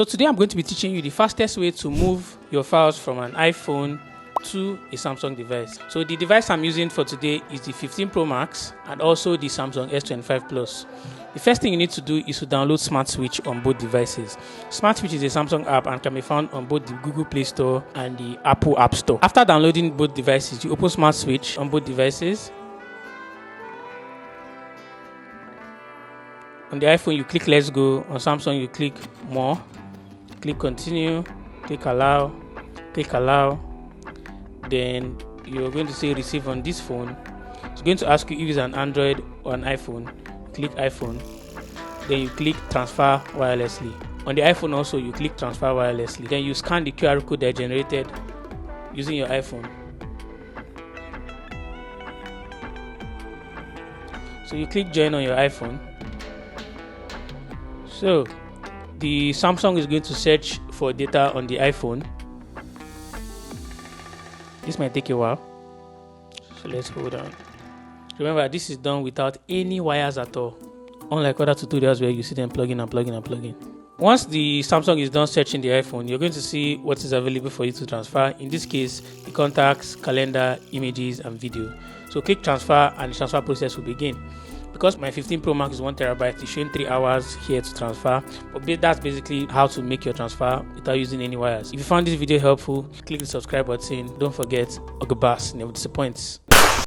So today I'm going to be teaching you the fastest way to move your files from an iPhone to a Samsung device. So the device I'm using for today is the 15 Pro Max and also the Samsung S25 Plus. The first thing you need to do is to download Smart Switch on both devices. Smart Switch is a Samsung app and can be found on both the Google Play Store and the Apple App Store. After downloading both devices, you open Smart Switch on both devices. On the iPhone, you click Let's Go. On Samsung, you click More. Click Continue. Click Allow. Click Allow. Then you're going to say Receive on this phone. It's going to ask you if it's an Android or an iPhone. Click iPhone. Then you click Transfer wirelessly. On the iPhone also, you click Transfer wirelessly. Then you scan the QR code that generated using your iPhone. So you click Join on your iPhone. So the Samsung is going to search for data on the iPhone. This might take a while, so let's hold on. Remember, this is done without any wires at all, unlike other tutorials where you see them plug in and plug in and plug in. Once the Samsung is done searching the iPhone, you're going to see what is available for you to transfer. In this case, the contacts, calendar, images, and video. So click transfer and the transfer process will begin. Because my 15 Pro Max is 1 terabyte, it's showing 3 hours here to transfer. But that's basically how to make your transfer without using any wires. If you found this video helpful, click the subscribe button. Don't forget, Ogabas never disappoints.